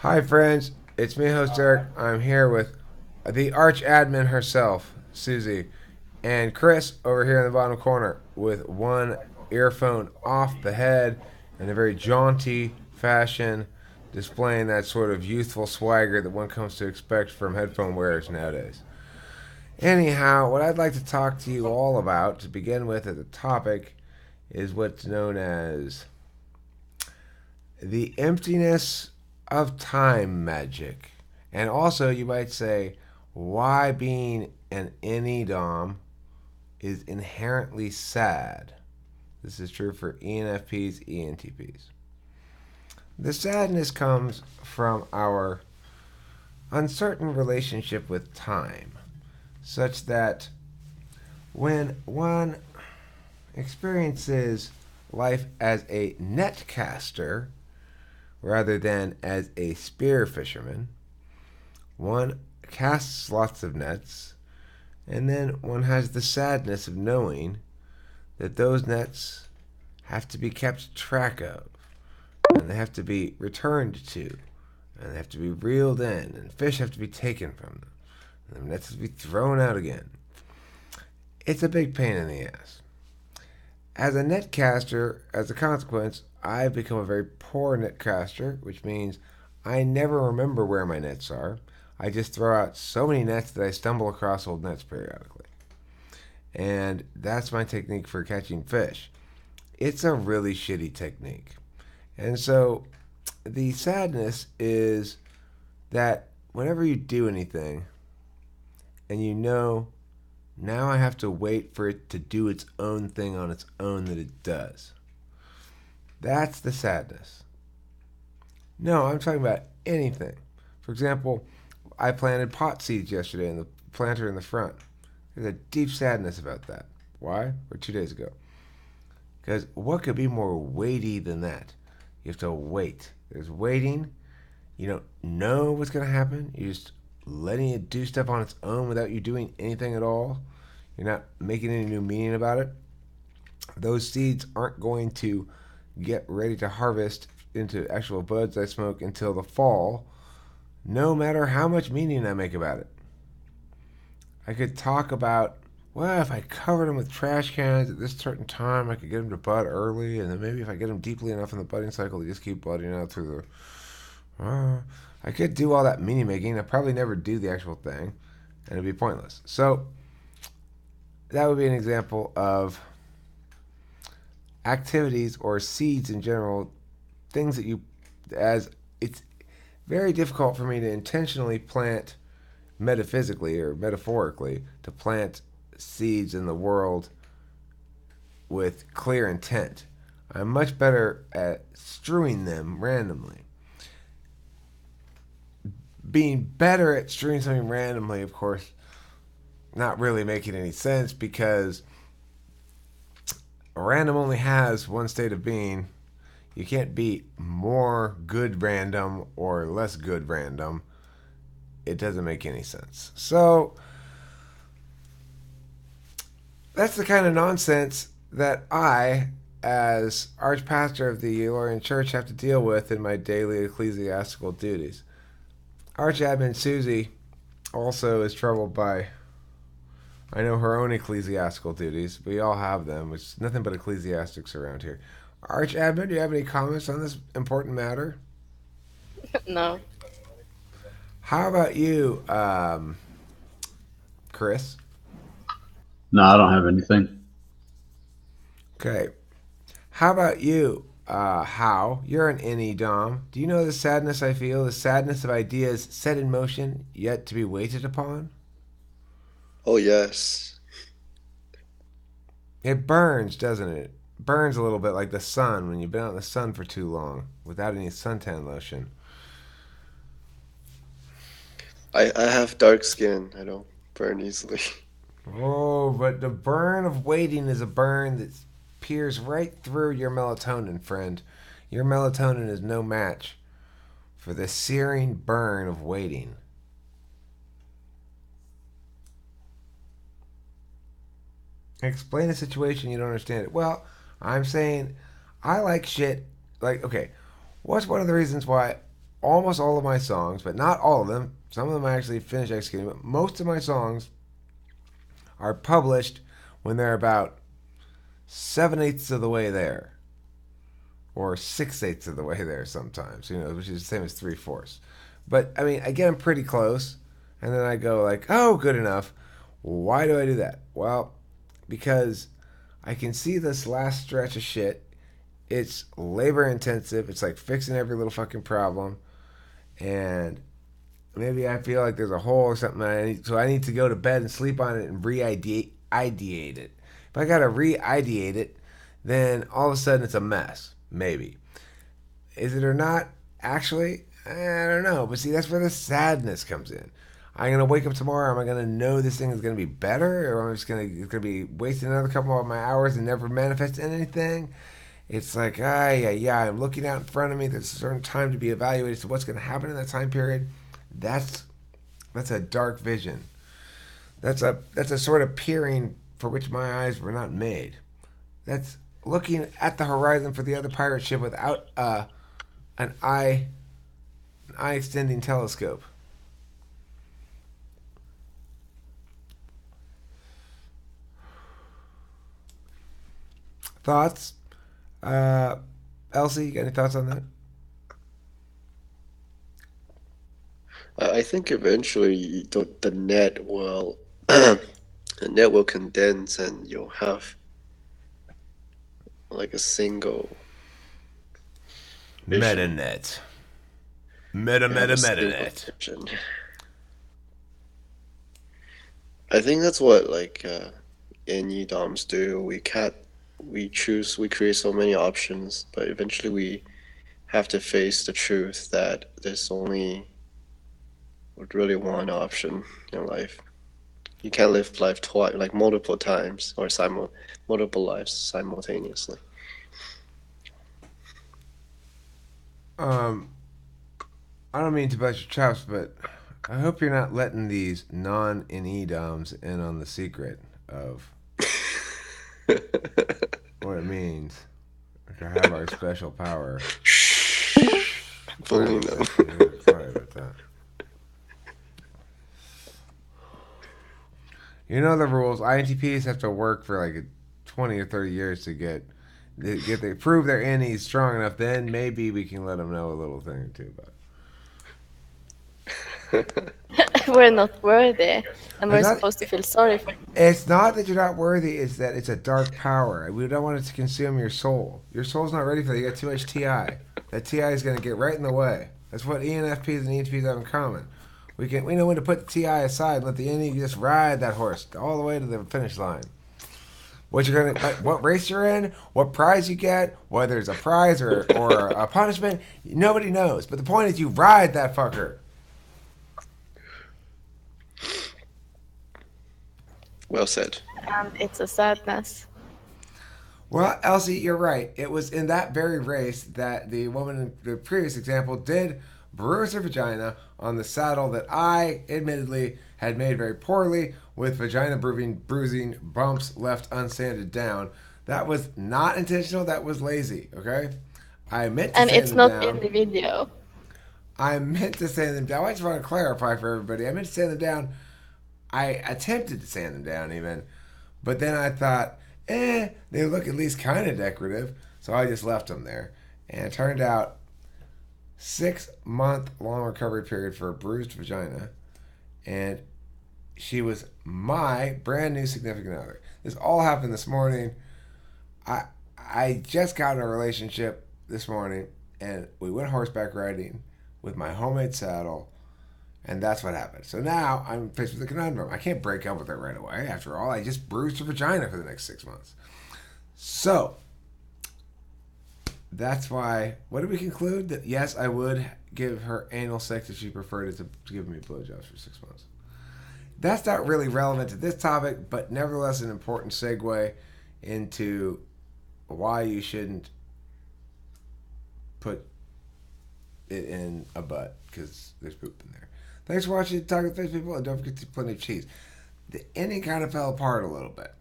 Hi, friends. It's me, host Eric. I'm here with the arch admin herself, Susie, and Chris over here in the bottom corner with one earphone off the head in a very jaunty fashion, displaying that sort of youthful swagger that one comes to expect from headphone wearers nowadays. Anyhow, what I'd like to talk to you all about to begin with as a topic is what's known as the emptiness of time magic. And also, you might say, why being an NEDOM is inherently sad. This is true for ENFPs, ENTPs. The sadness comes from our uncertain relationship with time, such that when one experiences life as a netcaster rather than as a spear fisherman, one casts lots of nets, and then one has the sadness of knowing that those nets have to be kept track of, and they have to be returned to, and they have to be reeled in, and fish have to be taken from them, and the nets have to be thrown out again. It's a big pain in the ass. As a netcaster, as a consequence, I've become a very poor netcaster, which means I never remember where my nets are. I just throw out so many nets that I stumble across old nets periodically. And that's my technique for catching fish. It's a really shitty technique. And so the sadness is that whenever you do anything and you know now I have to wait for it to do its own thing on its own that it does. That's the sadness. No, I'm talking about anything. For example, I planted pot seeds yesterday in the planter in the front. There's a deep sadness about that. Why? Or 2 days ago. Because what could be more weighty than that? You have to wait. There's waiting. You don't know what's going to happen. You're just letting it do stuff on its own without you doing anything at all. You're not making any new meaning about it. Those seeds aren't going to get ready to harvest into actual buds I smoke until the fall, no matter how much meaning I make about it. I could talk about, well, if I covered them with trash cans at this certain time, I could get them to bud early, and then maybe if I get them deeply enough in the budding cycle, they just keep budding out through the. I could do all that meaning making. I'd probably never do the actual thing, and it'd be pointless. So, that would be an example of activities or seeds in general, things that you, as it's very difficult for me to intentionally plant metaphysically or metaphorically to plant seeds in the world with clear intent. I'm much better at strewing them randomly. Being better at strewing something randomly, of course, not really making any sense because random only has one state of being. You can't be more good random or less good random. It doesn't make any sense. So, that's the kind of nonsense that I, as Archpastor of the Lorian Church, have to deal with in my daily ecclesiastical duties. Archadmin Susie also is troubled by, I know, her own ecclesiastical duties. We all have them. It's nothing but ecclesiastics around here. Archadmin, do you have any comments on this important matter? No. How about you, Chris? No, I don't have anything. Okay. How about you, How? You're an NE Dom. Do you know the sadness I feel? The sadness of ideas set in motion, yet to be waited upon? Oh, yes. It burns, doesn't it? Burns a little bit like the sun when you've been out in the sun for too long without any suntan lotion. I have dark skin. I don't burn easily. Oh, but the burn of waiting is a burn that peers right through your melatonin, friend. Your melatonin is no match for the searing burn of waiting. Explain a situation you don't understand it. Well, I'm saying I like shit. Like, okay, what's one of the reasons why almost all of my songs, but not all of them. Some of them I actually finished executing, but most of my songs are published when they're about 7/8 of the way there, or 6/8 of the way there sometimes, which is the same as 3/4. But I mean, I get them pretty close, and then I go like, oh, good enough. Why do I do that? Well, because I can see this last stretch of shit. It's labor intensive. It's like fixing every little fucking problem, and maybe I feel like there's a hole or something. So I need to go to bed and sleep on it and re-ideate it. If I gotta re-ideate it, then all of a sudden it's a mess. Maybe. Is it or not? Actually, I don't know. But see, that's where the sadness comes in. I'm gonna wake up tomorrow. Am I gonna know this thing is gonna be better, or am I just gonna be wasting another couple of my hours and never manifest anything? It's like, yeah, I'm looking out in front of me. There's a certain time to be evaluated. So what's going to happen in that time period? That's a dark vision. That's a sort of peering for which my eyes were not made. That's looking at the horizon for the other pirate ship without an eye extending telescope. Thoughts? Elsie, you got any thoughts on that? I think eventually the net will the net will condense, and you'll have like a single vision. Metanet. You have a single Metanet. vision. I think that's what like NE DOMs do. We create so many options, but eventually we have to face the truth that there's only really one option in life. You can't live life twice, like multiple times, or multiple lives simultaneously. I don't mean to bust your chops, but I hope you're not letting these non-NE DOMs in on the secret of what it means to have our special power. Fully no. Sorry about that. You know the rules. INTPs have to work for like 20 or 30 years to they prove their NEs strong enough. Then maybe we can let them know a little thing or two about it. We're not worthy, and we're It's not- supposed to feel sorry for. It's not that you're not worthy. It's that it's a dark power. We don't want it to consume your soul. Your soul's not ready for that. You got too much TI. That TI is going to get right in the way. That's what ENFPs and ENTPs have in common. We know when to put the TI aside and let the NE just ride that horse all the way to the finish line. What race you're in, what prize you get, whether it's a prize or a punishment, nobody knows. But the point is, you ride that fucker. Well said. And it's a sadness. Well, Elsie, you're right. It was in that very race that the woman in the previous example did bruise her vagina on the saddle that I, admittedly, had made very poorly with vagina bruising bumps left unsanded down. That was not intentional. That was lazy, okay? I meant to And sand it's them not down. in the video. I meant to sand them down. I just want to clarify for everybody. I meant to sand them down. I attempted to sand them down even. But then I thought, they look at least kind of decorative. So I just left them there. And it turned out 6-month long recovery period for a bruised vagina. And she was my brand new significant other. This all happened this morning. I just got in a relationship this morning, and we went horseback riding with my homemade saddle, and that's what happened. So now I'm faced with a conundrum. I can't break up with her right away. After all, I just bruised her vagina for the next 6 months. So that's why. What did we conclude? That yes, I would give her anal sex if she preferred it to give me blowjobs for 6 months. That's not really relevant to this topic, but nevertheless an important segue into why you shouldn't put it in a butt, because there's poop in there. Thanks for watching Talk to Face People, and don't forget to eat plenty of cheese. The ending kind of fell apart a little bit.